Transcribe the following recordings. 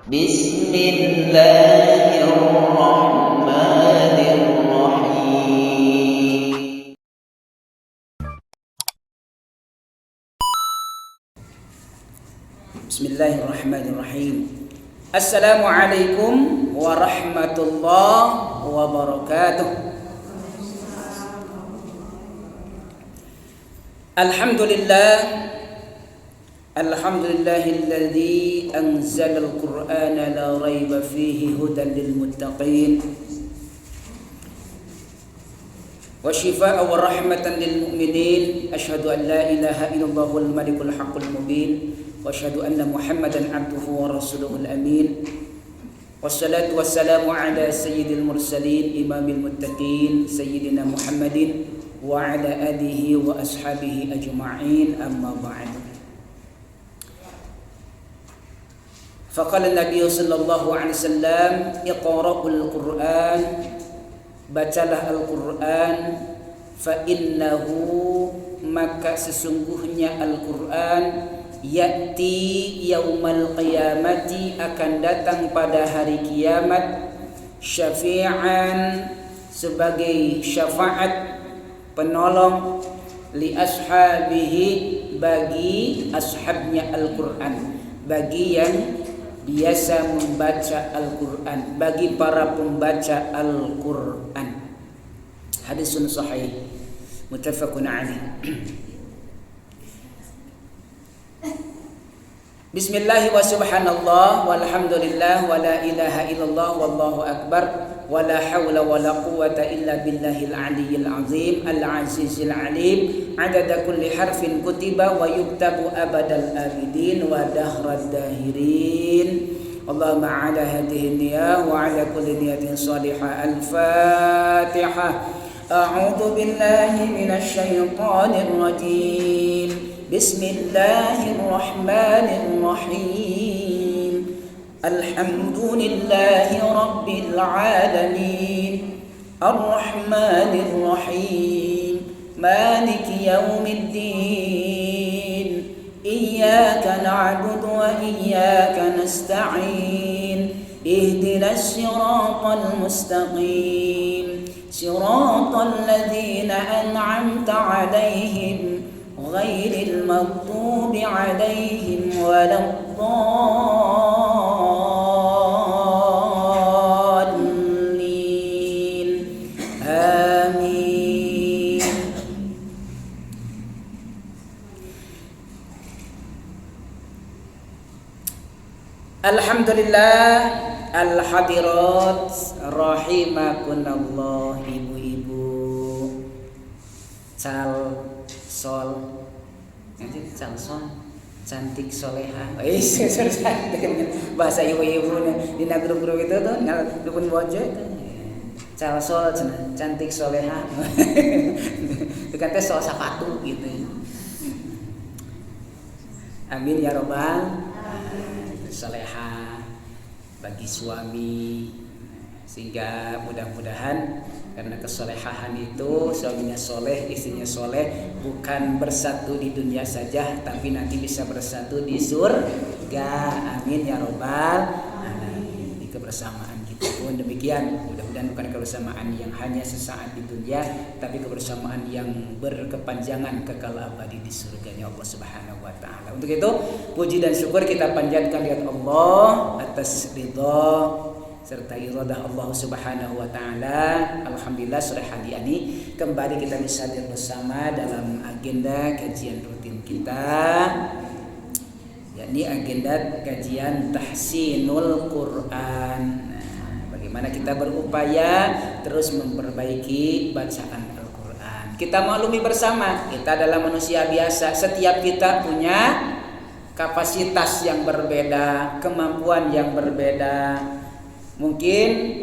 Bismillahirrahmanirrahim. Bismillahirrahmanirrahim. Assalamualaikum warahmatullahi wabarakatuh. Alhamdulillahilladzi anzalal qur'ana la raiba fihi hudan lil muttaqin wa shifaa'an wa rahmatan lil mu'minin. Asyhadu an la ilaha illallah wal malikul haqqul mubin wa asyhadu anna Muhammadan abduhu wa rasuluhul amin. Wassalatu wassalamu ala sayyidil mursalin imamil muttaqin sayyidina Muhammadin wa ala alihi wa ashabihi ajma'in, amma ba'd. Faqala Nabi sallallahu alaihi wasallam, iqra'ul Qur'an, bacalah Al-Qur'an, fa innahu, maka sesungguhnya Al-Qur'an, ya'ti yaumal qiyamati, akan datang pada hari kiamat, syafi'an, sebagai syafaat penolong, li ashabihi, bagi ashabnya Al-Qur'an, bagi yang biasa membaca Al-Qur'an, bagi para pembaca Al-Qur'an. Hadisun sahih muttafaqun alaih. Bismillah wa subhanallah walhamdulillah wa la ilaha illallah wallahu akbar wa la hawla wa la quwwata illa billahil aliyyil azim al-azizil alim. Adada kulli harfin kutiba wa yuktabu abadal abidin wa dahrad dahirin. Allahumma ala hadhihi niyah wa ala kulli niyatin salihah. Al-Fatihah. A'udzu billahi minasy syaithanir rajim. Bismillahirrahmanirrahim. Alhamdulillahi rabbil alamin. Ar-Rahmanir-Rahim. Maliki yaumiddin. Iyyaka na'budu wa iyyaka nasta'in. Ihdinas siratal mustaqim. Siratal ladzina an'amta 'alaihim ghairil maghdubi 'alaihim waladdallin. Amin. Alhamdulillah, al-hadirat rahimakunallah, ibu-ibu, sol nanti sol cantik soleha, bahasa ibu-ibu di grup-grup itu tuh dukun bojo itu sol cantik soleha itu kan teh sol sapatu gitu. Amin ya robbal soleha bagi suami, sehingga mudah-mudahan karena kesolehan itu suaminya soleh, istrinya soleh, bukan bersatu di dunia saja, tapi nanti bisa bersatu di surga. Amin ya robbal alamin. Di kebersamaan kita pun demikian, mudah-mudahan bukan kebersamaan yang hanya sesaat di dunia, tapi kebersamaan yang berkepanjangan kekal abadi di surganya Allah Subhanahu wa taala. Untuk itu puji dan syukur kita panjatkan kepada Allah atas ridha serta iradah Allah Subhanahu wa taala. Alhamdulillah sore hari ini kembali kita bisa hadir bersama dalam agenda kajian rutin kita, yakni agenda kajian tahsinul Quran. Bagaimana kita berupaya terus memperbaiki bacaan Al-Quran. Kita maklumi bersama, kita adalah manusia biasa. Setiap kita punya kapasitas yang berbeda, kemampuan yang berbeda. Mungkin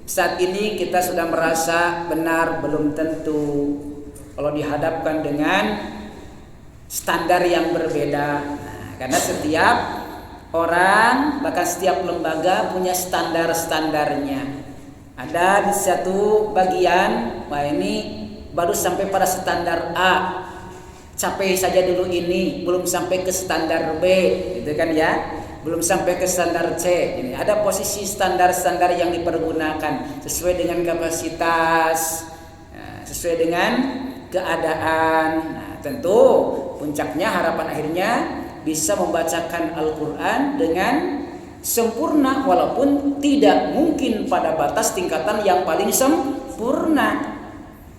saat ini kita sudah merasa benar, belum tentu. Kalau dihadapkan dengan standar yang berbeda, karena setiap orang, bahkan setiap lembaga punya standar-standarnya. Ada di satu bagian, wah ini baru sampai pada standar A, capai saja dulu ini, belum sampai ke standar B, gitu kan ya. belum sampai ke standar C. Ini ada posisi standar-standar yang dipergunakan sesuai dengan kapasitas, sesuai dengan keadaan. Nah, tentu puncaknya harapan akhirnya bisa membacakan Al-Quran dengan sempurna, walaupun tidak mungkin pada batas tingkatan yang paling sempurna.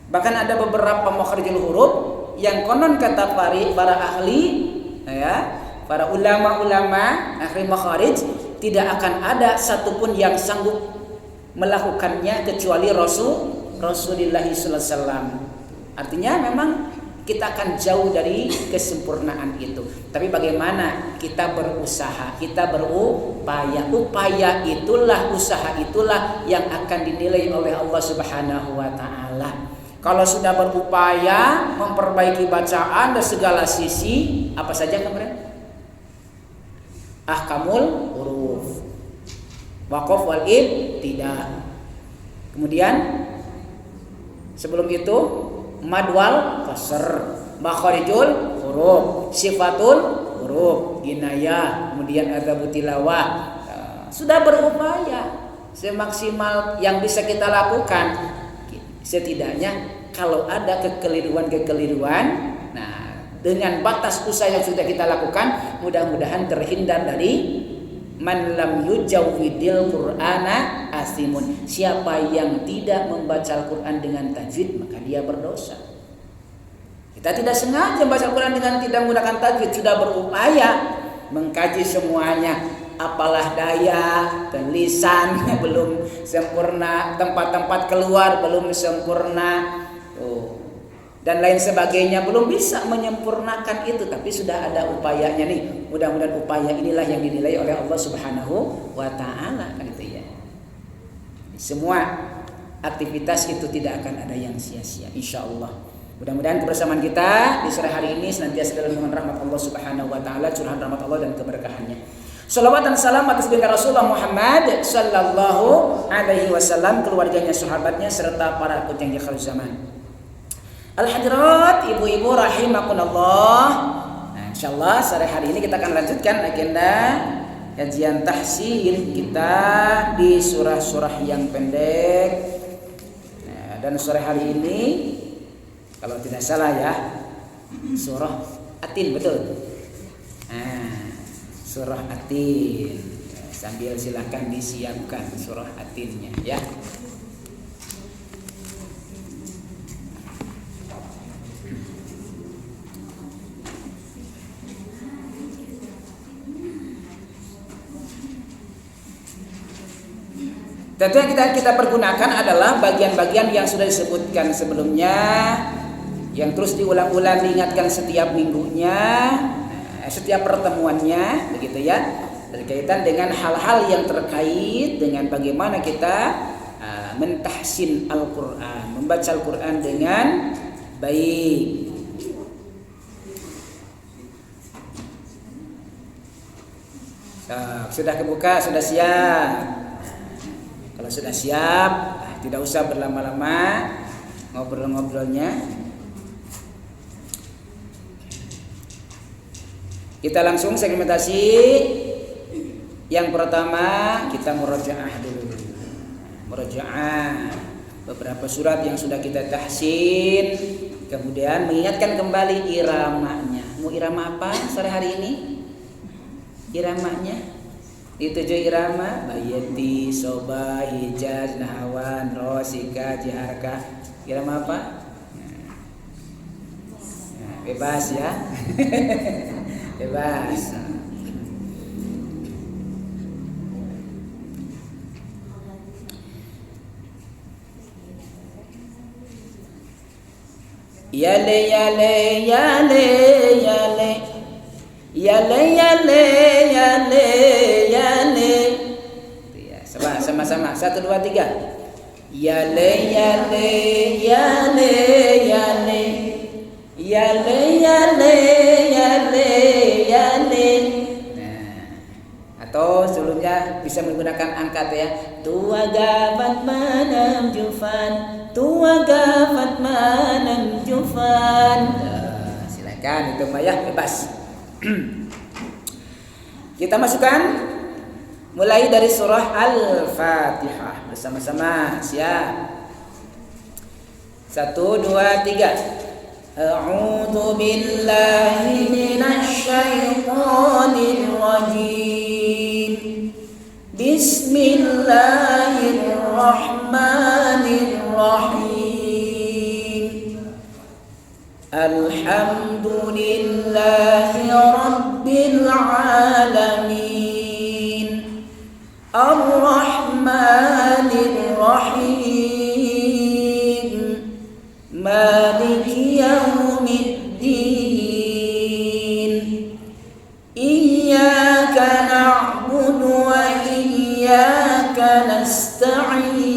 Bahkan ada beberapa makharijul huruf yang konon kata para ahli, ya, para ulama-ulama ahli makharij, tidak akan ada satupun yang sanggup melakukannya kecuali Rasulullah SAW. Artinya memang kita akan jauh dari kesempurnaan itu. Tapi bagaimana kita berusaha, kita berupaya. Upaya itulah, usaha itulah yang akan dinilai oleh Allah Subhanahu wa taala. Kalau sudah berupaya memperbaiki bacaan dan segala sisi, apa saja kemarin? Ahkamul huruf, waqaf wal ibtida. Kemudian sebelum itu mad wal qasr, makharijul huruf, sifatul huruf, ginayah, kemudian adzabut tilawah. Sudah berupaya semaksimal yang bisa kita lakukan. Setidaknya kalau ada kekeliruan, nah dengan batas usaha yang sudah kita lakukan, mudah-mudahan terhindar dari man lam yujawwidil qur'ana asimun. Siapa yang tidak membaca Al-Quran dengan tajwid, maka dia berdosa. Kita tidak sengaja membaca Al-Quran dengan tidak menggunakan tajwid, sudah berupaya mengkaji semuanya, apalah daya, tulisan belum sempurna, tempat-tempat keluar belum sempurna, dan lain sebagainya, belum bisa menyempurnakan itu, tapi sudah ada upayanya nih. Mudah-mudahan upaya inilah yang dinilai oleh Allah Subhanahu wa taala, kan itu ya. Semua aktivitas itu tidak akan ada yang sia-sia, insyaallah. Mudah-mudahan kebersamaan kita di sore hari ini senantiasa dalam lindungan rahmat Allah Subhanahu wa taala, curahan rahmat Allah dan keberkahannya. Salawat dan salam atas baginda Rasulullah Muhammad sallallahu alaihi wasallam, keluarganya, sahabatnya, serta para kutang di akhir zaman. Al-hadirat, ibu-ibu rahimakumullah. Nah, insyaallah sore hari ini kita akan lanjutkan agenda kajian tahsin kita di surah-surah yang pendek. Nah, dan sore hari ini kalau tidak salah ya, surah Atin, betul. Nah, surah Atin. Sambil silakan disiapkan surah Atinnya ya. Tentu yang kita pergunakan adalah bagian-bagian yang sudah disebutkan sebelumnya, yang terus diulang-ulang, diingatkan setiap minggunya, setiap pertemuannya, begitu ya, berkaitan dengan hal-hal yang terkait dengan bagaimana kita mentahsin Al-Quran, membaca Al-Quran dengan baik. Sudah kebuka, sudah siap. Kalau sudah siap, tidak usah berlama-lama ngobrol-ngobrolnya. Kita langsung segmentasi. Yang pertama kita murojaah dulu. Murojaah beberapa surat yang sudah kita tahsin, kemudian mengingatkan kembali iramanya. Mau irama apa sore hari ini? Iramanya di 7 irama: bayati, soba, hijaz, nahawan, rosika, jiharka. Irama apa? Nah, bebas ya. Bebas. Yale yale yale yale yale yale yale yale. Ya, sama-sama 1 2 3. Yale yale yale yale yale yale yale yale. Nah, atau sebelumnya bisa menggunakan angkat ya. Tua gafat manam jufan, tua gafat manam jufan. Silakan itu Mbak ya, bebas. Kita masukkan mulai dari surah Al-Fatihah bersama-sama. Siap. 1, 2, 3. A'udzu billahi minasy syaithanir rajim. Bismillahirrahmanirrahim. Alhamdulillahi rabbil alamin. Ar-Rahmanir Rahim. Maliki yaumiddin. Iyyaka na'budu wa iyyaka nasta'in.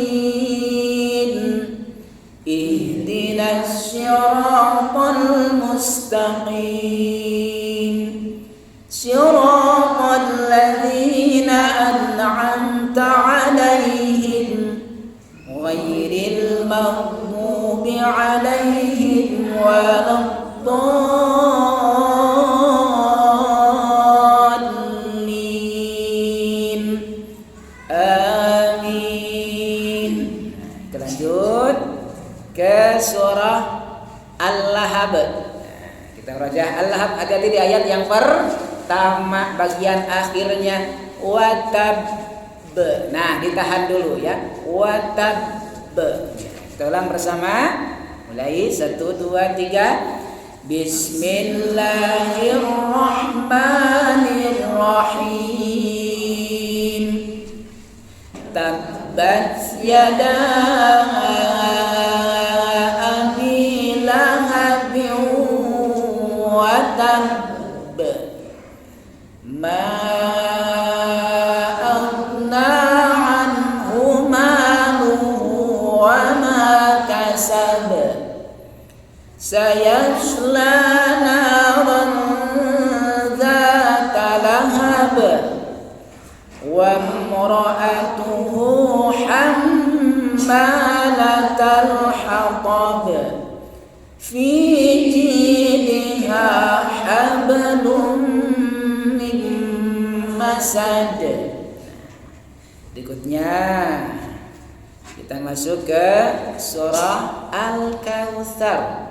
Ihdinas siratal mustaqim. Siratal ladzina an'amta 'alaihim ghairil maghdubi 'alaihim waladdallin. Amin. Kita lanjut ke surah Al-Lahab. Kita merajah Al-Lahab, hati-hati di ayat yang pertama bagian akhirnya watab. Nah, ditahan dulu ya. Watab. Kita ulang bersama. Mulai 1, 2, 3. Bismillahirrahmanirrahim. Tabbat yada abi lahabin wa tabb. Ma aghna anhu maluhu wa ma kasab. Sayasla naran dzata lahab. Wa imra'atuhu hammalatal hatab. Fi jidha hablum min masad. Berikutnya kita masuk ke surah Al-Kautsar.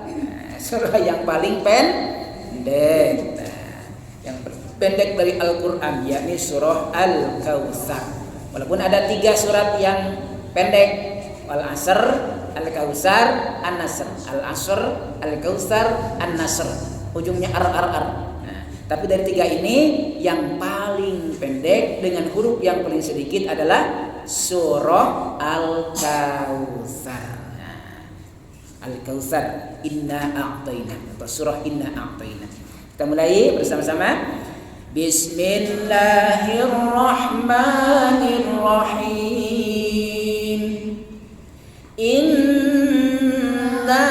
Surah yang paling pendek. Yang pendek dari Al-Qur'an, yakni surah Al-Kautsar. Walaupun ada 3 surat yang pendek. Al-Asr, Al-Kautsar, An-Nasr. Al-Asr, Al-Kautsar, An-Nasr. Ujungnya ar. Tapi dari 3 ini yang paling pendek dengan huruf yang paling sedikit adalah surah Al-Kautsar. Al-Kautsar, Inna A'tayna, atau surah Inna A'tayna. Kita mulai bersama-sama. Bismillahirrahmanirrahim. Inna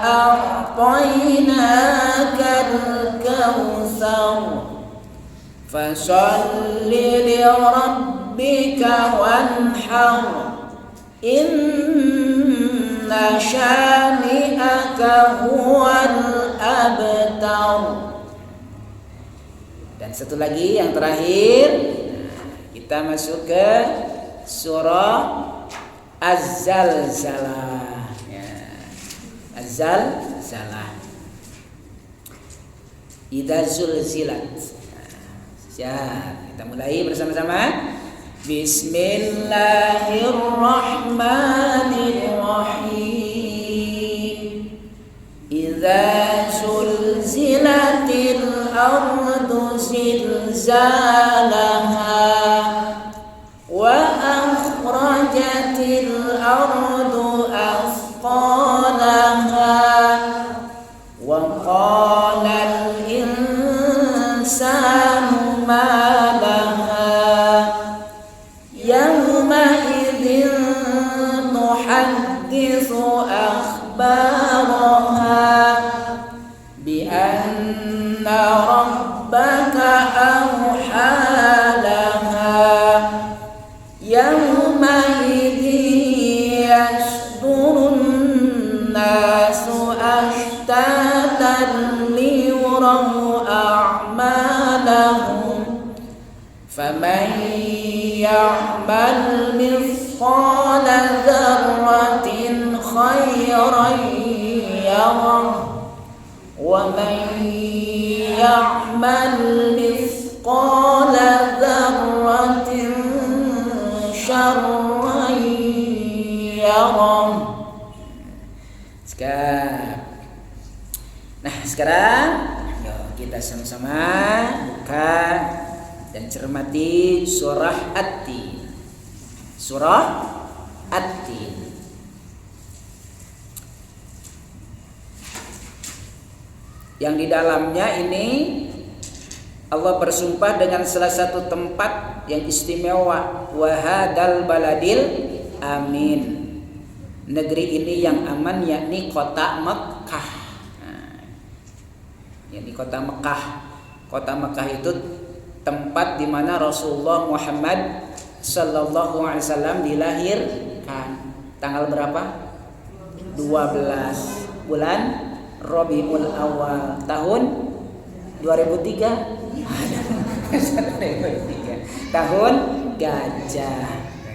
a'tainakal kautsar. Fasholli li rabbika wanhar. Inna syani'aka huwal abtar. Dan satu lagi yang terakhir, kita masuk ke surah Az-Zalzalah ya. Az-Zalzalah. Idza zulzilat. Siap, kita mulai bersama-sama. Bismillahirrahmanirrahim. Idza zulzilatil ardu zilzalaha wa akhrajatil ardu athqalaha wa qala al insanu ma laha yawma idzin tuhadditsu akhbaraha bi anna rabbaka awha laha yawma idzin yasdurun nasu ashtatan liyura liyuraw a'malahum faman ya'mal mithqala dzarratin khairan yarah wa man ya'mal mithqala dzarratin syarran yarah. Sekarang yuk kita sama-sama buka dan cermati surah At-Tin. Surah At-Tin. Yang di dalamnya ini Allah bersumpah dengan salah satu tempat yang istimewa, wa hadzal baladil amin. Negeri ini yang aman yakni kota Mekkah. Yakni kota Mekkah. Kota Mekkah itu tempat di mana Rasulullah Muhammad sallallahu alaihi wasallam dilahirkan. Tanggal berapa? 12 bulan Rabiul Awal tahun 2003. Tahun gajah,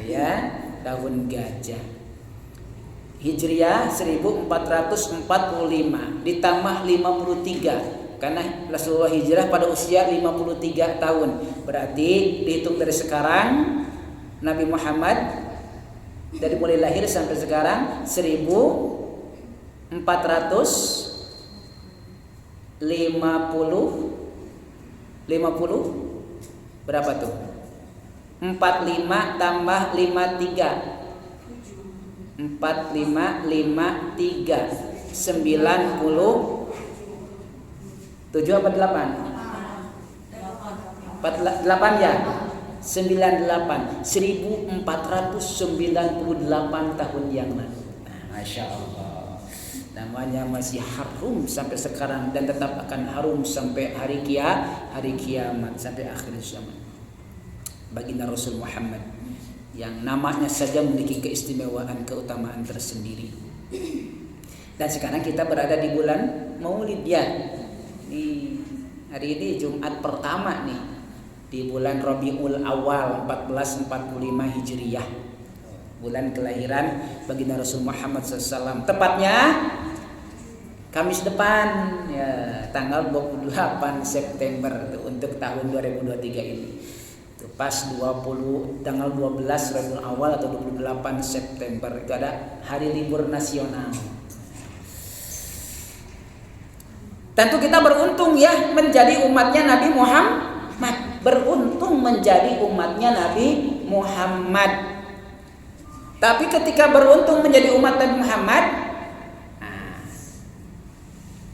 ya, tahun gajah. Hijriah 1445 ditambah 53 karena Rasulullah hijrah pada usia 53 tahun. Berarti dihitung dari sekarang Nabi Muhammad dari mulai lahir sampai sekarang 1450 berapa tuh? 45 tambah 53 4553 97 apa 8? 8 ya? 98 1498 tahun yang lalu. Masya Allah. Namanya masih harum sampai sekarang dan tetap akan harum sampai hari kiamat, sampai akhir zaman. Baginda Rasul Muhammad yang namanya saja memiliki keistimewaan, keutamaan tersendiri. Dan sekarang kita berada di bulan Maulid ya. Hari ini Jumat pertama nih di bulan Rabiul Awal 1445 Hijriah. Bulan kelahiran baginda Rasul Muhammad SAW. Tepatnya Kamis depan ya, tanggal 28 September untuk tahun 2023 ini. Pas tanggal 12 Rabiul Awal atau 28 September itu ada hari libur nasional. Tentu kita beruntung ya menjadi umatnya Nabi Muhammad. Beruntung menjadi umatnya Nabi Muhammad. Tapi ketika beruntung menjadi umat Nabi Muhammad,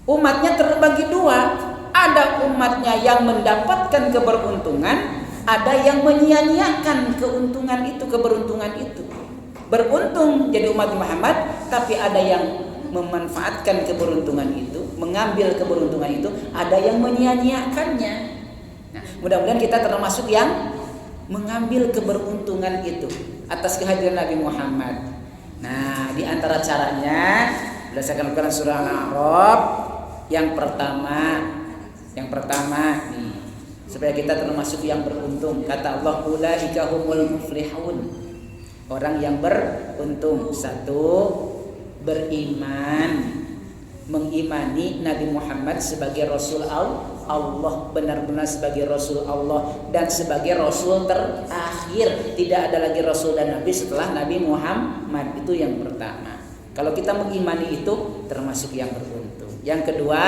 umatnya terbagi dua. Ada umatnya yang mendapatkan keberuntungan, ada yang menyia-nyiakan keberuntungan itu. Beruntung jadi umat Muhammad, tapi ada yang memanfaatkan keberuntungan itu, mengambil keberuntungan itu, ada yang menyia-nyiakannya. Nah, mudah-mudahan kita termasuk yang mengambil keberuntungan itu atas kehadiran Nabi Muhammad. Nah, di antara caranya berdasarkan Al-Quran surah Al-A'raf yang pertama nih, supaya kita termasuk yang beruntung. Kata Allah, ulaika humul muflihun. Orang yang beruntung. Satu, beriman, mengimani Nabi Muhammad sebagai Rasul Allah, benar-benar sebagai Rasul Allah dan sebagai Rasul terakhir. Tidak ada lagi Rasul dan Nabi setelah Nabi Muhammad. Itu yang pertama. Kalau kita mengimani itu termasuk yang beruntung. Yang kedua,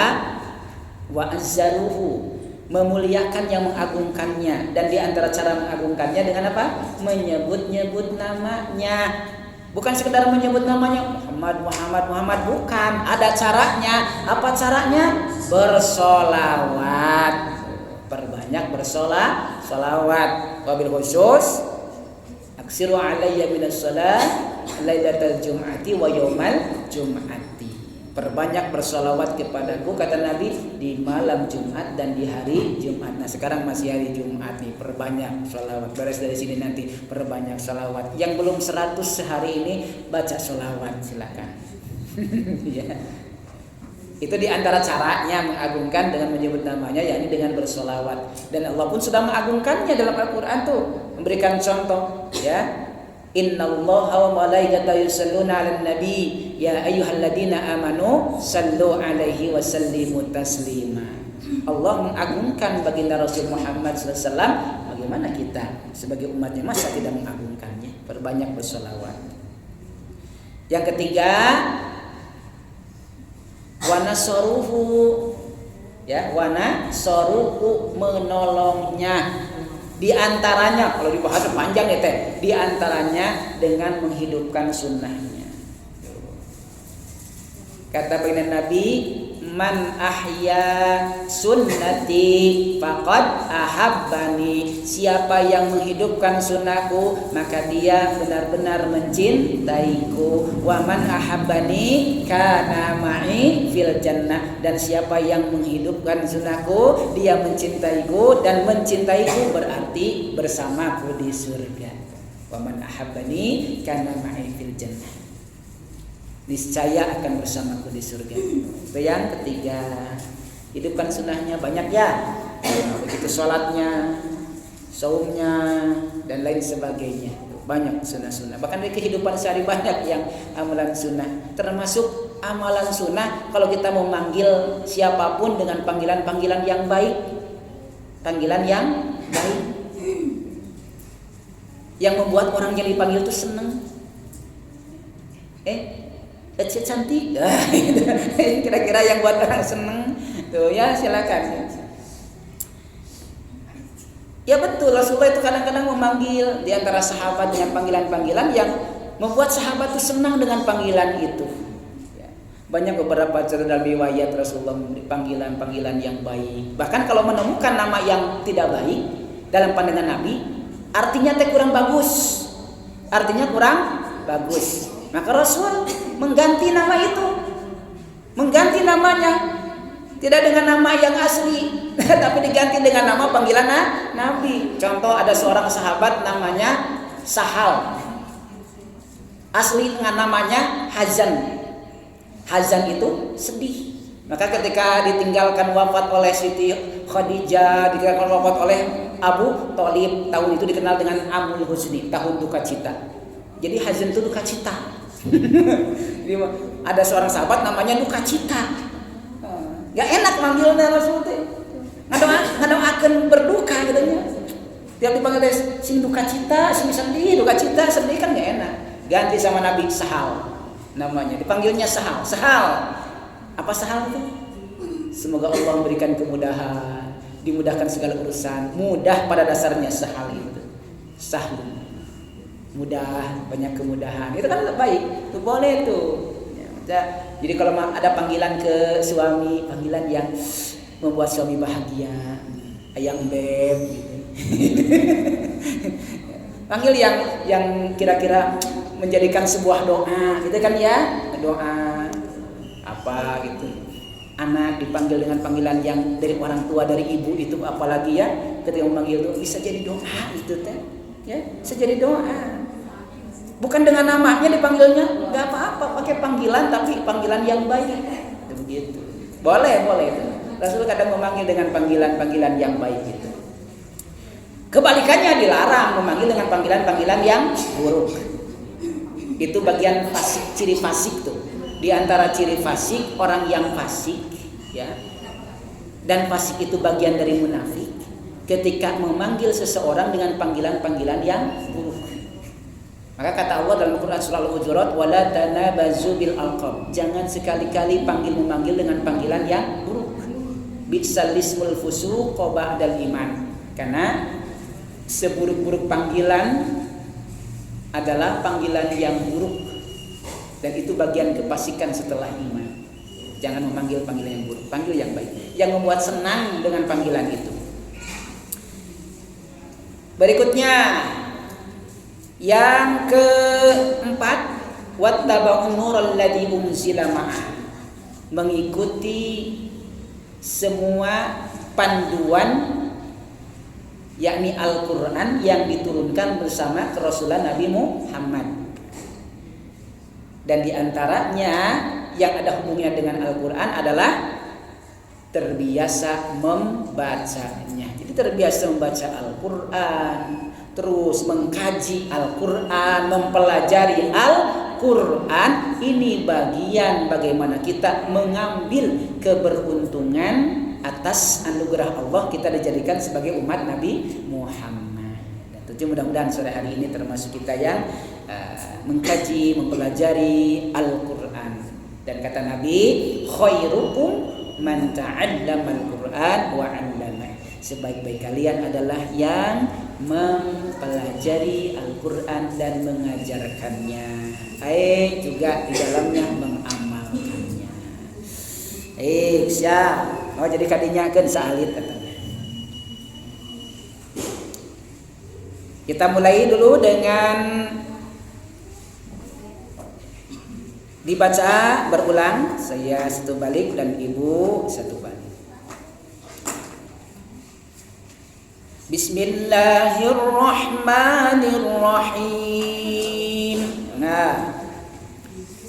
wa azzaruhu, memuliakan yang mengagungkannya. Dan di antara cara mengagungkannya dengan apa? Menyebut-nyebut namanya. Bukan sekedar menyebut namanya Muhammad, bukan. Ada caranya. Apa caranya? Bersolawat. Perbanyak bersolawat. Wabil khusus aksiru alayya minas salat lailatal jum'ati wa yaumal jum'ati. Perbanyak bersolawat kepadaku, kata Nabi, di malam Jumat dan di hari Jumat. Nah, sekarang masih hari Jumat nih, perbanyak solawat. Beres dari sini nanti perbanyak solawat. Yang belum 100 sehari ini baca solawat, silakan. Ya. Itu diantara caranya mengagungkan dengan menyebut namanya, yakni dengan bersolawat. Dan Allah pun sudah mengagungkannya dalam Al-Quran tuh, memberikan contoh, ya. Innallaha wa malaikatahu yusholluna 'alan nabi ya ayyuhalladzina amanu sallu 'alaihi wa sallimu taslima. Allah mengagungkan baginda Rasul Muhammad SAW. Bagaimana kita sebagai umatnya masa tidak mengagungkannya? Perbanyak bersolawat. Yang ketiga, wana soruhu, ya, wana soruhu, menolongnya. Di antaranya, kalau dibahas panjang ya teh, di antaranya dengan menghidupkan sunnahnya. Kata baginda Nabi, man ahya sunnati faqad ahabbani. Siapa yang menghidupkan sunnahku, maka dia benar-benar mencintaiku. Wa man ahabbani kana ma'i fil jannah. Dan siapa yang menghidupkan sunnahku, dia mencintaiku, dan mencintaiku berarti bersamaku di surga. Wa man ahabbani kana ma'i fil jannah. Niscaya akan bersamaku di surga. Itu yang ketiga. Hidupkan sunnahnya banyak ya. Begitu sholatnya, saumnya, dan lain sebagainya. Banyak sunnah-sunnah. Bahkan di kehidupan sehari banyak yang amalan sunnah. Termasuk amalan sunnah kalau kita memanggil siapapun dengan panggilan-panggilan yang baik. Panggilan yang baik, yang membuat orang yang dipanggil itu senang. Cantik, kira-kira yang buat orang seneng tuh ya, silakan. Ya betul, Rasulullah itu kadang-kadang memanggil di antara sahabat dengan panggilan-panggilan yang membuat sahabat itu senang dengan panggilan itu. Banyak beberapa cerita dalam riwayat Rasulullah memberi panggilan-panggilan yang baik. Bahkan kalau menemukan nama yang tidak baik dalam pandangan Nabi, artinya kurang bagus. Artinya kurang bagus. Maka Rasul mengganti nama itu, mengganti namanya, tidak dengan nama yang asli, tapi diganti dengan nama panggilan Nabi. Contoh, ada seorang sahabat namanya Sahal, asli dengan namanya Hazan. Hazan itu sedih. Maka ketika ditinggalkan wafat oleh Siti Khadijah, ditinggalkan wafat oleh Abu Thalib, tahun itu dikenal dengan Amul Husni, tahun duka cita. Jadi Hazan itu duka cita. Jadi ada seorang sahabat namanya duka cita. Gak enak manggilnya Rasul teh. Ngadoakeun berduka katanya. Tiap dipanggil sing duka cita, sing sedih, duka cita, sedih kan gak enak. Ganti sama Nabi Sahal namanya. Dipanggilnya Sahal. Sahal. Apa Sahal itu? Semoga Allah memberikan kemudahan, dimudahkan segala urusan. Mudah pada dasarnya Sahal itu. Sahal. Mudah, banyak kemudahan. Itu kan baik. Itu boleh tuh. Ya, jadi kalau ada panggilan ke suami, panggilan yang membuat suami bahagia, ayang beb gitu. Panggil yang kira-kira menjadikan sebuah doa, gitu kan ya? Doa apa gitu. Anak dipanggil dengan panggilan yang dari orang tua, dari ibu itu apalagi ya, ketika memanggil itu bisa jadi doa itu teh. Ya, bisa jadi doa. Bukan dengan namanya dipanggilnya, nggak apa-apa, pakai panggilan tapi panggilan yang baik. Begitu. Boleh. Rasul kadang memanggil dengan panggilan-panggilan yang baik itu. Kebalikannya dilarang memanggil dengan panggilan-panggilan yang buruk. Itu bagian fasik, ciri fasik tuh. Di antara ciri fasik orang yang fasik, ya. Dan fasik itu bagian dari munafik. Ketika memanggil seseorang dengan panggilan-panggilan yang buruk. Maka kata Allah dalam Al-Quran surah Al-Hujurat, wala tanabazu bil alqab. Jangan sekali-kali memanggil dengan panggilan yang buruk. Bi'sal ismul fusuq ba'dal iman. Karena seburuk-buruk panggilan adalah panggilan yang buruk, dan itu bagian kefasikan setelah iman. Jangan memanggil panggilan yang buruk, panggil yang baik, yang membuat senang dengan panggilan itu. Berikutnya yang keempat, wattaba'un nural ladzi unzila ma'ah. Mengikuti semua panduan yakni Al-Qur'an yang diturunkan bersama kerasulan Nabi Muhammad. Dan diantaranya yang ada hubungannya dengan Al-Quran adalah terbiasa membacanya. Jadi terbiasa membaca Al-Quran, terus mengkaji Al-Quran, mempelajari Al-Quran. Ini bagian bagaimana kita mengambil keberuntungan atas anugerah Allah kita dijadikan sebagai umat Nabi Muhammad. Dan tentu mudah-mudahan sore hari ini termasuk kita yang mengkaji, mempelajari Al-Quran. Dan kata Nabi, khairukum man ta'allama Al-Quran wa 'allamah. Sebaik-baik kalian adalah yang mempelajari Al-Quran dan mengajarkannya. Juga di dalamnya mengamalkannya. Siap. Jadi kadinya kan salit katanya. Kita mulai dulu dengan dibaca berulang, saya satu balik dan ibu satu balik. Bismillahirrahmanirrahim. Nah,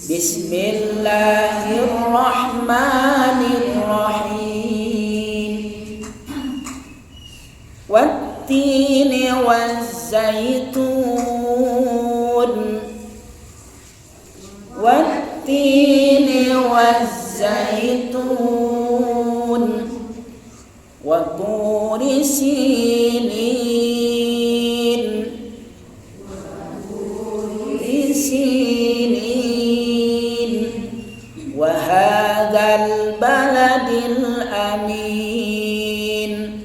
Bismillahirrahmanirrahim. Wattini wazzaitun. Wattini wazzaitun. Wa turi sinin. Wa hadzal baladil amin.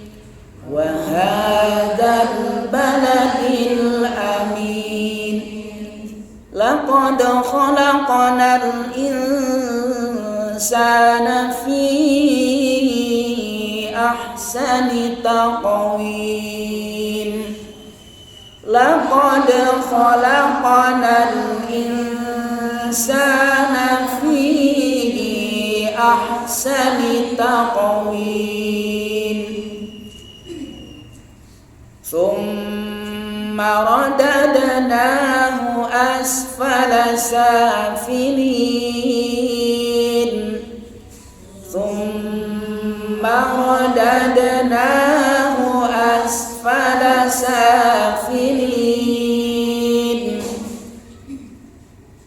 Wa hadzal baladil amin. Laqad khalaqnal insana fi ahsani taqwim. Laqad khalaqnal insana fi ahsani taqwim. Thumma radadnahu asfala safilin. Thumma radadnahu asfala safilin.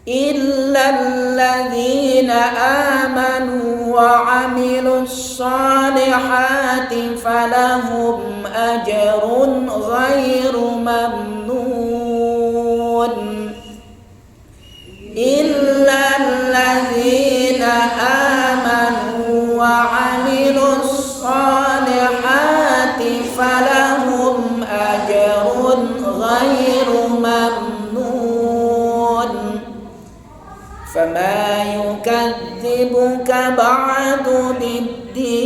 Illal ladzina amanu wa 'amilus shalihati falahum ajrun ghairu mamnun. Illal ladzina amanu wa 'amilus shalihati falahum ajrun ghairu mamnun. Fama yukadzibuka ba'du biddin.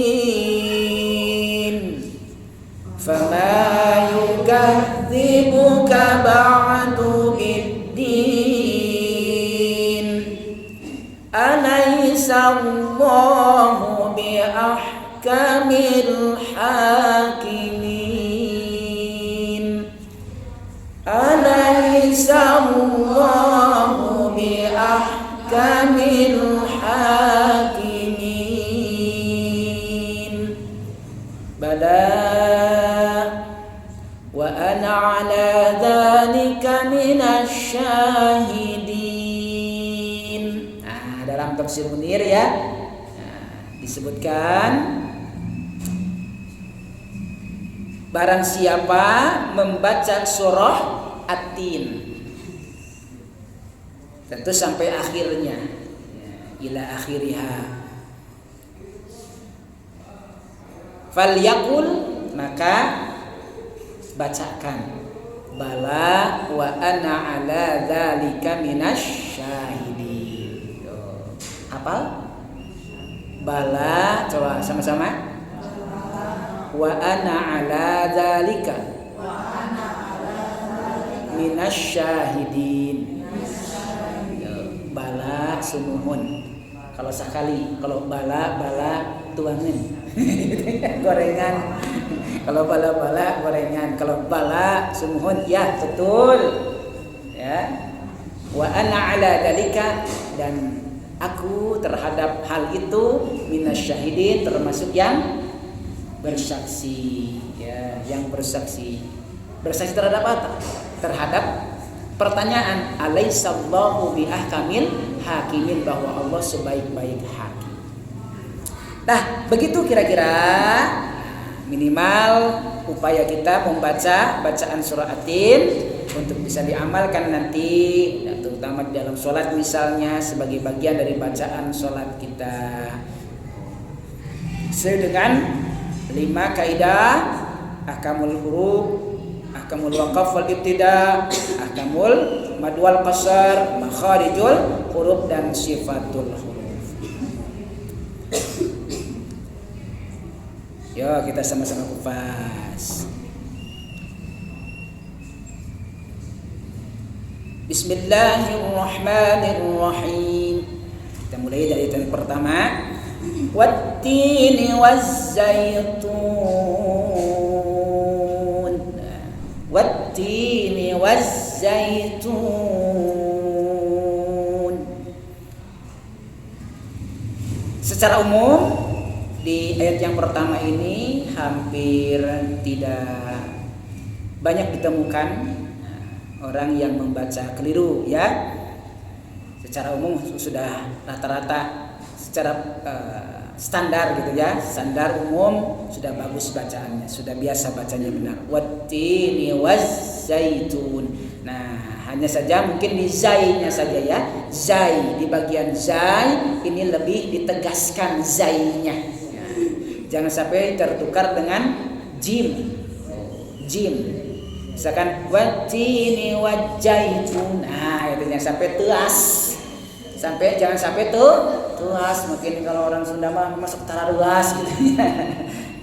Fama yukadzibuka ba'du biddin. Alaysa Allahu biahkamil hakimin. Alaysa Allahu biahkamil hakimin. Bala wa ana ala dzalika minasyahidin. Dalam tafsir Munir ya, disebutkan barang siapa membaca surah At-Tin, tentu sampai akhirnya, ila akhiriha, falyaqul, maka bacakan, bala wa ana ala dzalika minasyahidin. Hafal? Bala, coba sama-sama. Wa ana ala dzalika minasyahidin. Bala sumuhun. Kalau sekali, kalau bala tuangin. Gorengan. Kalau bala gorengan. Kalau bala sumuhun, ya betul. Ya. Wa ana ala dzalika, dan Aku terhadap hal itu minasyahidin, termasuk yang bersaksi, ya, yang bersaksi. Bersaksi terhadap apa? Terhadap pertanyaan alaihissallahu biahkamil hakimin, bahwa Allah sebaik-baik hakim. Nah, begitu kira-kira minimal upaya kita membaca bacaan surah At-Tin untuk bisa diamalkan nanti, terutama di dalam sholat misalnya, sebagai bagian dari bacaan sholat kita. Sesuai dengan 5 kaidah: ahkamul huruf, ahkamul waqaf wal ibtida, ahkamul mad wal qasar, makharijul huruf, dan sifatul huruf. Yo, kita sama-sama kupas. Bismillahirrahmanirrahim. Kita mulai dari yang pertama. Wattini wazzaitun. Wattini wazzaitun. Secara umum di ayat yang pertama ini hampir tidak banyak ditemukan orang yang membaca keliru, ya. Secara umum sudah rata-rata secara standar gitu ya, standar umum sudah bagus bacaannya, sudah biasa bacanya benar. Wattini wazzaitun. Nah, hanya saja mungkin di zainya saja ya. Zai, di bagian zai ini lebih ditegaskan zainya. Jangan sampai tertukar dengan jim. Jim. Misalkan wattini wazzaitun. Nah, itu jangan sampai teas. Jangan sampai teas. Mungkin kalau orang Sunda mah masuk tararuas gitu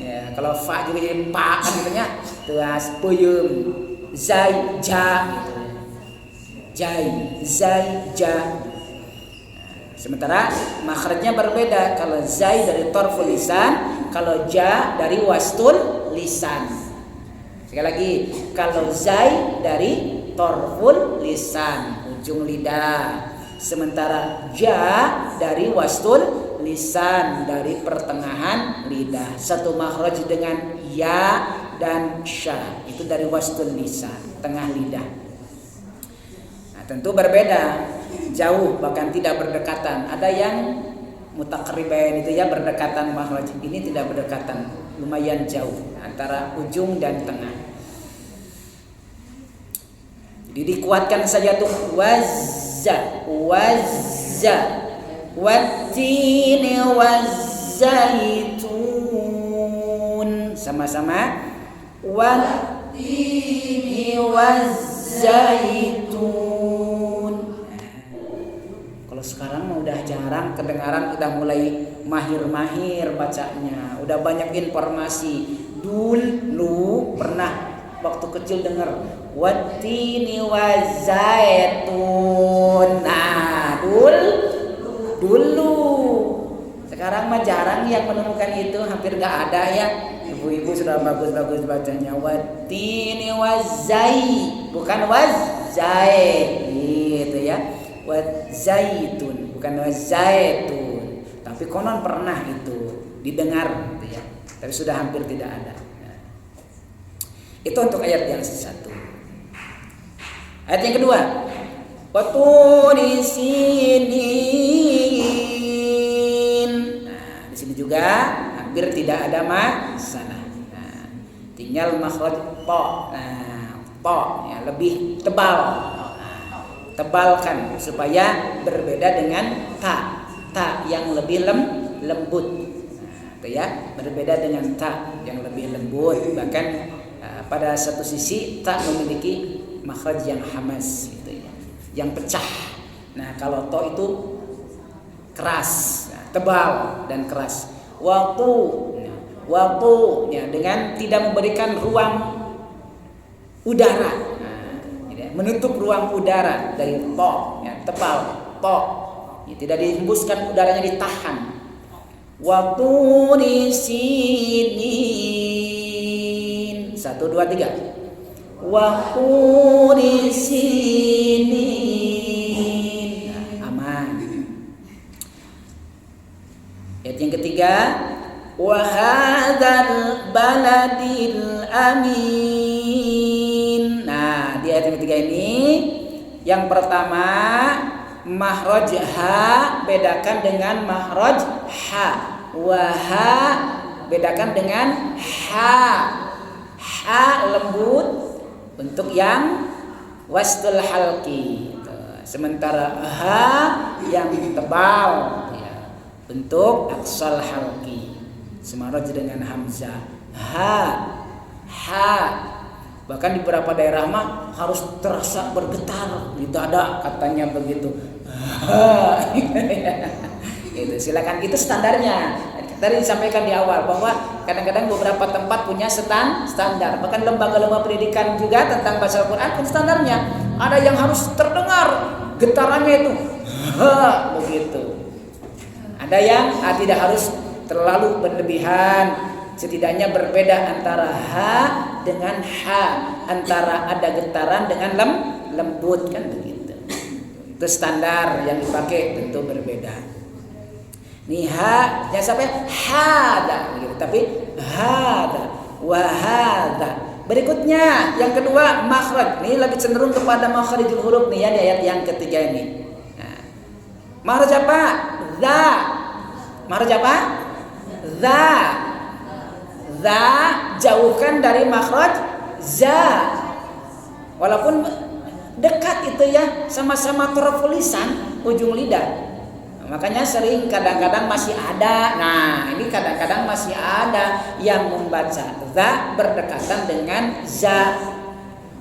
ya. Kalau fa juga jadi pa kan gitu nya. Teas, peuyeum. Zai, ja gitu. Jai, zai, ja. Sementara makhrajnya berbeda. Kalau zai dari torful lisan, kalau ja dari wastul lisan. Sekali lagi, kalau zai dari torful lisan, ujung lidah. Sementara ja dari wastul lisan, dari pertengahan lidah. Satu makhraj dengan ya dan sya, itu dari wastul lisan, tengah lidah. Nah, tentu berbeda, jauh, bahkan tidak berdekatan. Ada yang mutaqribain itu ya, berdekatan makhraj. Ini tidak berdekatan, lumayan jauh antara ujung dan tengah. Jadi dikuatkan saja tuh wazza, wattini wazzaitun. Sama-sama wattini wazzaitun. Kalau sekarang mah udah jarang kedengaran, udah mulai mahir-mahir bacanya, udah banyak informasi. Dulu pernah waktu kecil dengar wattini wazzaitun. Nah, dulu. Sekarang mah jarang yang menemukan itu, hampir gak ada ya. Ibu-ibu sudah bagus-bagus bacanya wattini wazzai, bukan wazzai gitu ya. Wazzaitun, bukan wazzaitun. Tapi konon pernah itu didengar gitu ya. Tapi sudah hampir tidak ada. Nah, itu untuk ayat yang satu. Ayat yang kedua, waturi sinin. Nah, di sini juga hampir tidak ada masalah. Nah, tinggal makhraj to. Nah, to ya lebih tebal. Tebalkan supaya berbeda dengan ta yang lebih lembut. Itu ya, berbeda dengan ta yang lebih lembut. Bahkan pada satu sisi ta memiliki makhraj yang hamas gitu ya, yang pecah. Nah, kalau to itu keras, tebal dan keras. Waktu ya, dengan tidak memberikan ruang udara. Menutup ruang udara dari to ya, tebal to ya, tidak dihembuskan udaranya, ditahan. Waktu di sini 1 2 3. Waktu di sini aman. Ayat yang ketiga, wa hadzal baladil amin. Nah, di ayat yang ketiga ini, yang pertama makhraj ha bedakan dengan makhraj ha. Wa ha bedakan dengan ha. Ha lembut untuk yang wastul halqi. Sementara ha yang tebal ya, untuk aqsal halqi. Semaraj dengan hamzah. Ha. Bahkan di beberapa daerah mah harus terasa bergetar di dada katanya begitu. Itu silakan, itu standarnya. Tadi disampaikan di awal bahwa kadang-kadang beberapa tempat punya standar. Bahkan lembaga-lembaga pendidikan juga tentang bahasa Al-Quran pun standarnya. Ada yang harus terdengar getarannya itu. Begitu. Ada yang tidak harus terlalu berlebihan. Setidaknya berbeda antara ha dengan ha, antara ada getaran dengan lembut kan begitu. Itu standar yang dipakai, tentu berbeda. Nih ha jangan sampai hada gitu, tapi hada wa hada. Berikutnya yang kedua makhraj. Ini lebih cenderung kepada makhrijul huruf nih ya di ayat yang ketiga ini. Nah, makhraj apa? Za. Makhraj apa? Za. Za jauhkan dari makhraj za. Walaupun dekat itu ya, sama-sama taraf lisan, ujung lidah. Makanya sering kadang-kadang masih ada. Nah, ini kadang-kadang masih ada yang membaca za berdekatan dengan za.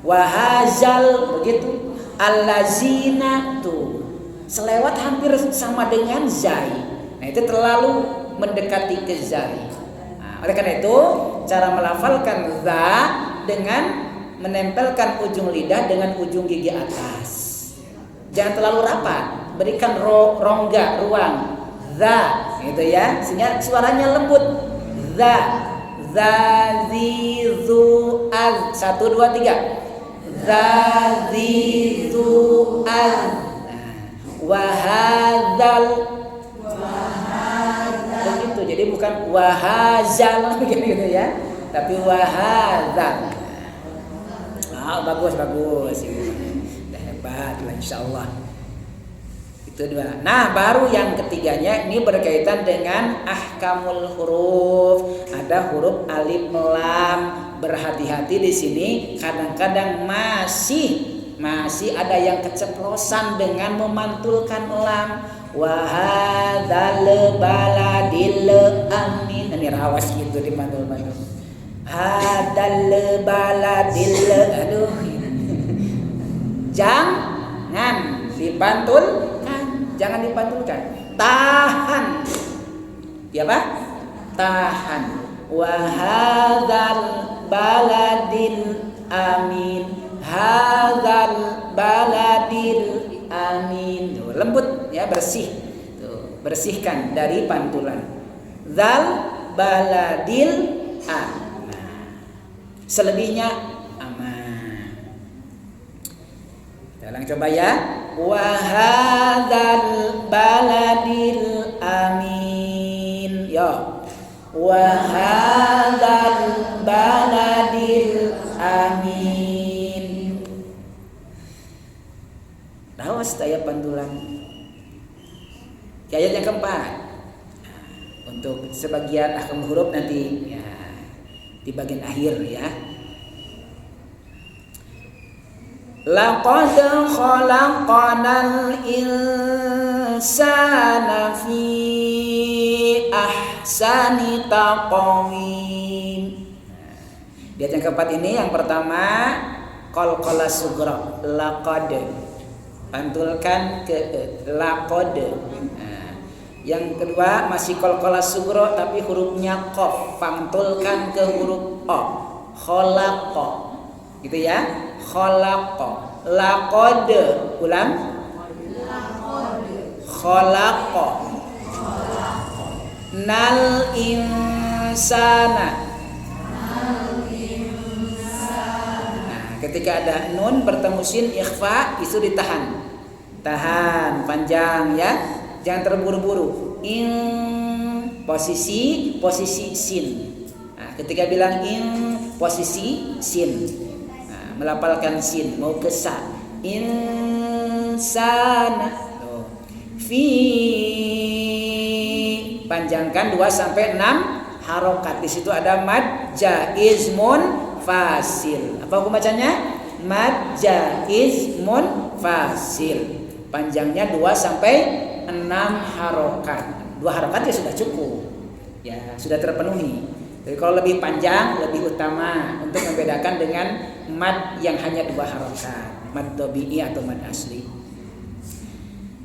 Wahazal begitu. Allazina tuh selewat hampir sama dengan zai. Nah, itu terlalu mendekati ke zai. Nah, oleh karena itu cara melafalkan za dengan menempelkan ujung lidah dengan ujung gigi atas. Jangan terlalu rapat. Berikan rongga, ruang. Za gitu ya, sehingga suaranya lembut. Za zi zu az. 1 2 3. Za zi zu az. Wa hadzal. Begitu. Jadi bukan wahazal gitu ya, tapi wahadzal. Bagus. Udah hebat lah insyaallah. Itu dua. Nah, baru yang ketiganya ini berkaitan dengan ahkamul huruf. Ada huruf alif lam. Berhati-hati di sini, kadang-kadang masih ada yang keceplosan dengan memantulkan lam. Wa hadzal baladil amin. Ini rawas gitu dimantul-mantul. Hadzal baladil, aduh. Jangan dipantul. Jangan dipantulkan. Tahan. Ya apa? Tahan. Wa hadzal baladil amin. Hadzal baladil amin. Tuh, lembut ya, bersih. Tuh, bersihkan dari pantulan. Zal baladil amin. Selebihnya aman. Kita ulang coba ya. Wa hadzal baladil amin. Ya. Wa hadzal baladil amin. Awas daya pantulan. Ayat yang keempat. Untuk sebagian ahkam huruf nanti ya di bagian akhir ya. Laqad khalaqanal insana fi ahsani taqwim. Di ayat yang keempat ini yang pertama qalqalah sughra, laqad. Pantulkan ke laqad. Yang kedua masih qalqalah sughra tapi hurufnya qaf, pantulkan ke huruf o. Khalaqa. Gitu ya. Khalaqa. Laqad. Ulang. Khalaqa. Nal insana. Nah, ketika ada nun bertemu sin ikhfa itu ditahan. Tahan panjang ya. Jangan terburu-buru. posisi sin. Nah, ketika bilang in posisi sin, nah, melafalkan sin mau ke sa. Insana. Fi panjangkan 2 sampai 6 harokat. Di situ ada mad jaiz munfasil. Apa hukum bacanya? Mad jaiz munfasil. Panjangnya 2 sampai 6 harokat. 2 harokat ya sudah cukup. Ya, sudah terpenuhi. Jadi kalau lebih panjang lebih utama untuk membedakan dengan mad yang hanya 2 harokat, mad tabi'i atau mad asli.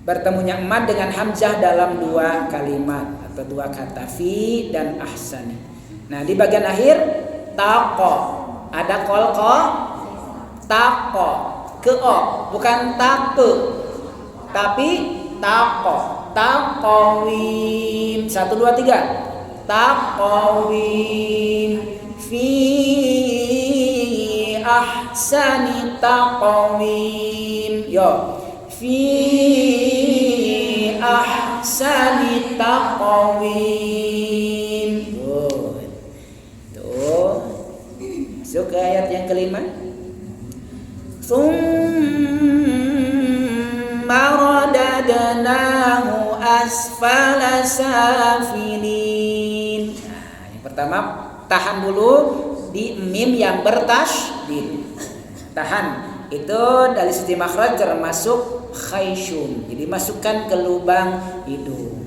Bertemunya mad dengan hamzah dalam 2 kalimat atau 2 kata fi dan ahsani. Nah, di bagian akhir taqo ada kolko taqo ke o, bukan tape tapi taqo, taqawim. 1 2 3 taqawim fi ahsani taqawim. Yo, fi ahsani taqawim. Tuh. Masuk ke ayat yang kelima. Tsumma radadnahu asfala safilin. Nah, yang pertama tahan dulu di mim yang bertasydid. Tahan itu dari sisi makhraj termasuk khayshum. Jadi masukkan ke lubang hidung.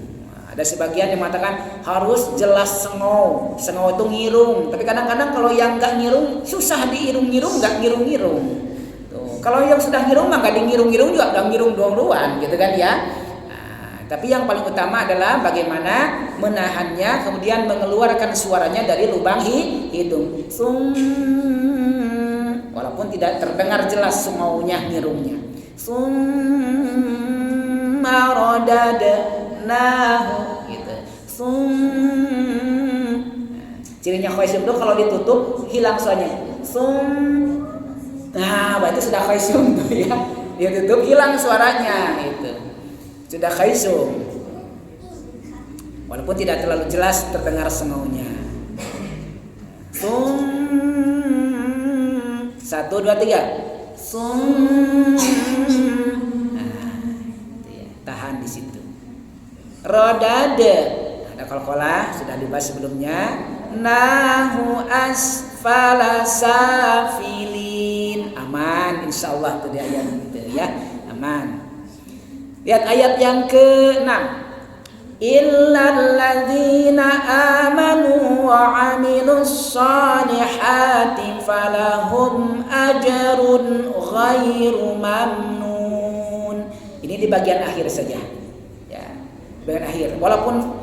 Ada sebagian yang mengatakan harus jelas sengau. Sengau itu ngirung. Tapi kadang-kadang kalau yang nggak ngirung susah diirung-ngirung, nggak ngirung-ngirung. Tuh. Kalau yang sudah ngirung mah nggak ngirung-ngirung juga, nggak ngirung doang-doang, gitu kan ya. Nah, tapi yang paling utama adalah bagaimana menahannya, kemudian mengeluarkan suaranya dari lubang hidung. Walaupun tidak terdengar jelas sengaunya, ngirungnya. Summa radadnahu gitu. Cirinya khaysyum itu kalau ditutup hilang suaranya. Nah, berarti sudah khaysyum tuh ya. Dia tutup hilang suaranya itu. Sudah khaysyum. Walaupun tidak terlalu jelas terdengar sengaunya. 1 2 3 tahan di situ. Rodade ada qalqalah sudah dibahas sebelumnya. Nahu asfala safilin. Aman insyaallah tuh di ayat itu ya. Aman. Lihat ayat yang ke-6. Illal ladzina amanu wa 'amilus solihati falahum ajrun ghairu mamnun. Ini di bagian akhir saja. Ya, bagian akhir. Walaupun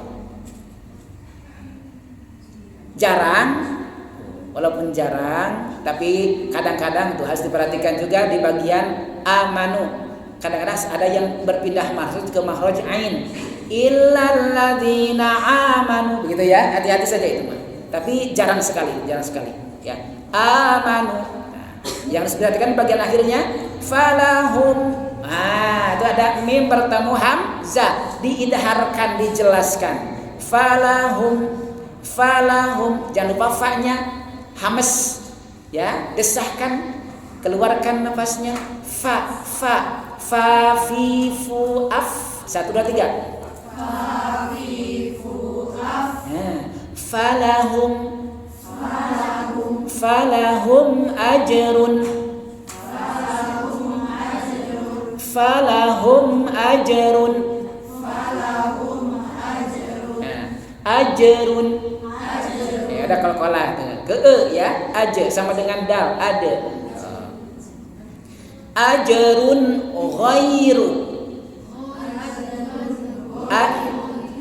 jarang, tapi kadang-kadang itu harus diperhatikan juga di bagian amanu. Kadang-kadang ada yang berpindah makhraj ke makhraj ain. Illal ladzina amanu, begitu ya, hati-hati saja itu mah. Tapi jarang sekali ya. Amanu. Nah, yang harus diperhatikan bagian akhirnya falahum. Ah, itu ada mim bertemu hamzah, diidharkan, dijelaskan. Falahum. Jangan lupa fa-nya hamas ya, desahkan, keluarkan nafasnya. Fa fi fu af. 1 2 3 falahum ajrun ajrun. Ya, ada qalqalah ke e ya, aja sama dengan dal, ada. Ajrun ghairu.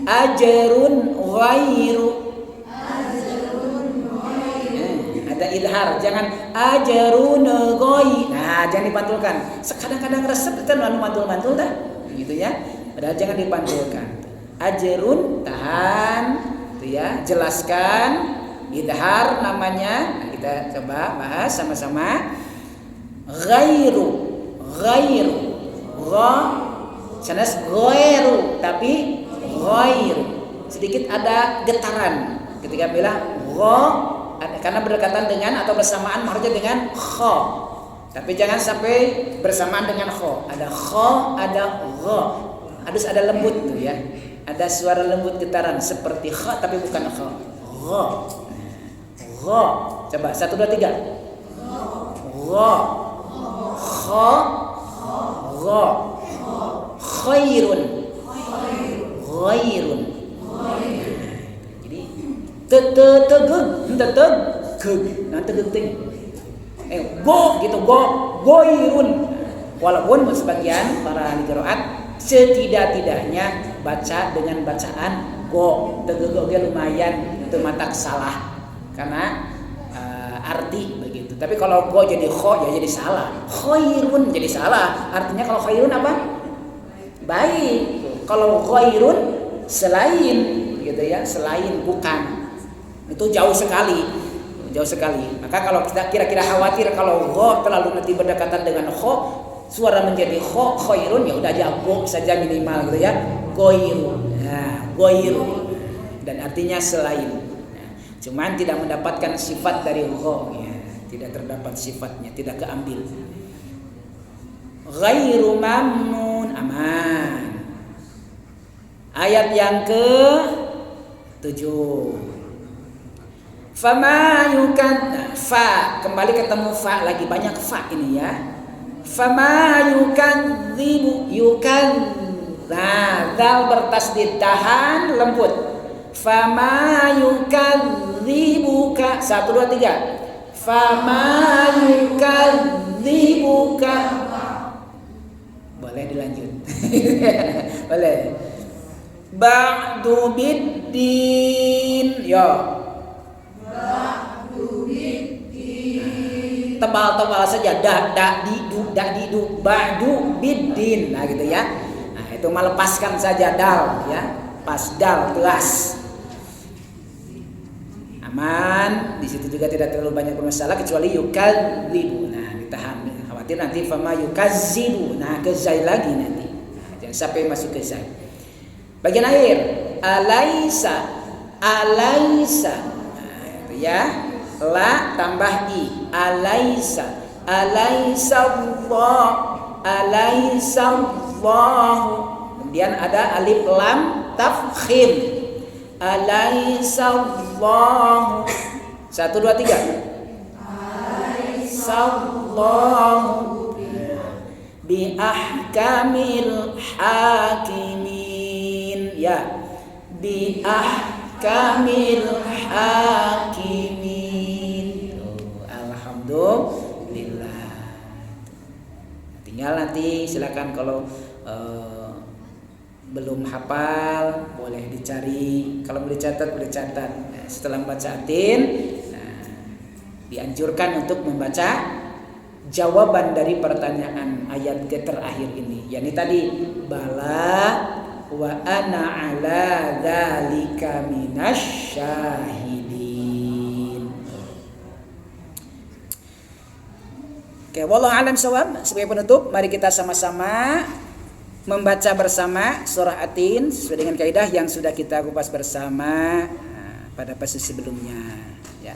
Ajrun ghairu. Ada idhar, jangan ajrun ghai. Nah, jangan dipantulkan. Kadang-kadang resep itu mantul-mantul dah. Gitu ya. Padahal jangan dipantulkan. Ajrun tahan, itu ya, jelaskan. Idhar namanya. Nah, kita coba bahas sama-sama. Ghairu. Sanas ghairu tapi ghairu. sedikit ada getaran ketika bilang gha, karena berdekatan dengan atau bersamaan makrajnya dengan kha. Tapi jangan sampai bersamaan dengan kha. Ada kha, ada gha. Harus ada lembut tuh ya. Ada suara lembut getaran seperti kha tapi bukan kha. Gha. Gha. Coba 1 2 3. Gha. Kha. Gha. Khairun. Ghairun. Jadi nanti genting. Go gitu, goirun. Walaupun sebagian para ahli qiraat setidak-tidaknya baca dengan bacaan go, tegegognya lumayan itu matak salah karena arti begitu. Tapi kalau go jadi kho ya jadi salah. Khairun jadi salah. Artinya kalau khairun apa? Baik. Kalau khairun selain gitu ya, selain bukan. Itu jauh sekali. Jauh sekali. Maka kalau kita kira-kira khawatir kalau gho terlalu nanti berdekatan dengan kho, suara menjadi kho, khairun ya udah aja go saja minimal gitu ya. Goirun. Nah, goirun. Dan artinya selain. Nah, cuman tidak mendapatkan sifat dari gho ya. Tidak terdapat sifatnya, tidak keambil. Ghairu mamnun, aman. Ayat yang ke-7. Fama yukan, fa kembali ketemu fa lagi, banyak fa ini ya. Fama yukadzibu, nah dal bertasdid tahan lembut. Fama yukadzibuka, 1 2 3. Fama yukadzibuka, boleh dilanjut. Boleh. Ba'du biddin, yo. Tebal-tebal saja, dak didu, ba'du biddin, nah gitu ya. Nah itu melepaskan saja dal ya, pas dal telas. Aman, di situ juga tidak terlalu banyak bermasalah kecuali yukadzibu. Nah ditahan, khawatir nanti fama yukadzibu, nah ke zai lagi nanti. Nah, jangan sampai masuk ke zai. Bagian akhir, alaisa, alaisa. Ya, la tambah i, alaisa, alaisa Allah, alaisa Allah. Kemudian ada alif lam tafkhim, alaisa Allah. 1 2 3. Alaisa Allah bi ahkamil hakimin, ya, bi kamil hakimin. Alhamdulillah. Tinggal nanti silakan kalau belum hafal boleh dicari, kalau boleh catat boleh catat. Nah, setelah membaca atin, nah, dianjurkan untuk membaca jawaban dari pertanyaan ayat terakhir ini. Yani tadi bala wa ana ala dzalika minasyahidin. Oke, wallahu alam shawab. Sebagai penutup, mari kita sama-sama membaca bersama surah Atin sesuai dengan kaidah yang sudah kita kupas bersama pada pasal sebelumnya ya.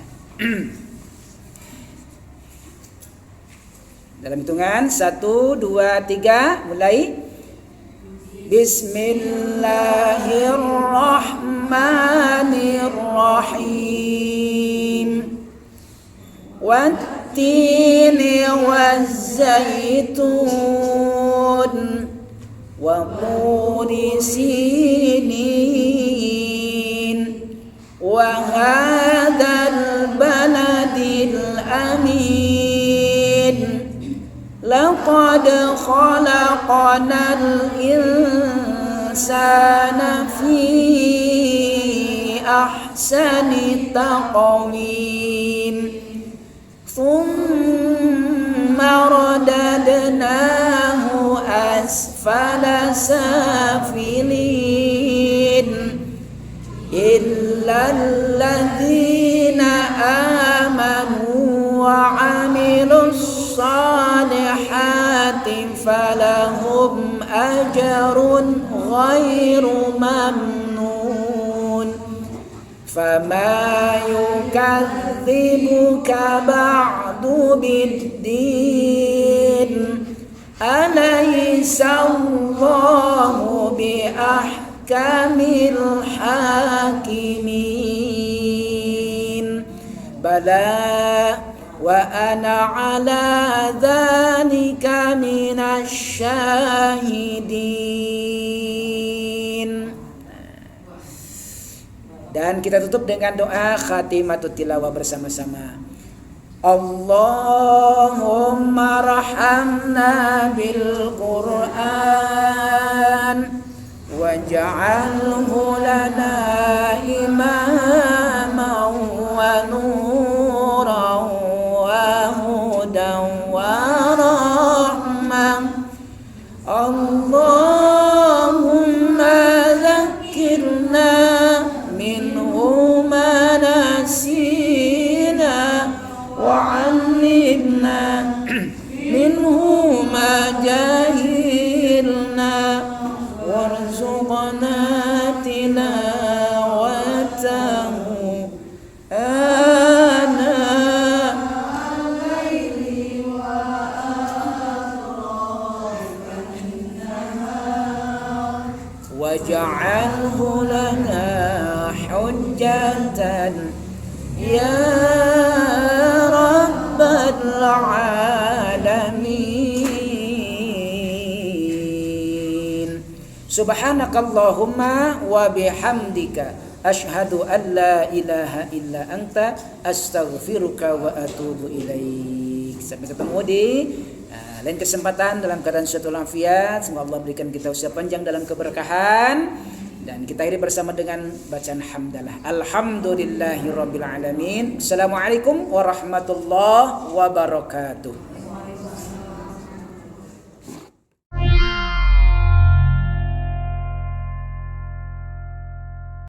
Dalam hitungan 1 2 3 mulai. Bismillahirrahmanirrahim. Wattini wazzaitun wa turi sinin wa hadzal baladil amin. Laqad khalaqnal insana fi ahsani taqwim. Thumma radadnahu asfala safilin. Illa alladhina amanu wa amilus salihati falahum ajrun ghairu mamnun. fama yukadzibuka ba'du biddin alaysa Allahu bi ahkamil hakimin bala wa ana ala dzalika minasy syahidin. Dan kita tutup dengan doa khatimatut tilawah bersama-sama. Allahumma rahamna bil Qur'an waj'alhu lana imaman wa nuran wa hudan wa rahmah. Allahumma dzakkirna minhu ma nasina wa'allimna minhu ma jahilna warzuqna tilawatahu ana al-laili wa atrafan waj'alhu lana hujjatan ya rabbal alamin. Subhanakallahumma wa bihamdika asyhadu an la ilaha illa anta astaghfiruka wa atubu ilaik. Sampai ketemu di lain kesempatan dalam keadaan sehat walafiat. Semoga Allah berikan kita usia panjang dalam keberkahan. Dan kita akhiri bersama dengan bacaan hamdalah. Alhamdulillahirabbil alamin. Assalamualaikum warahmatullahi wabarakatuh.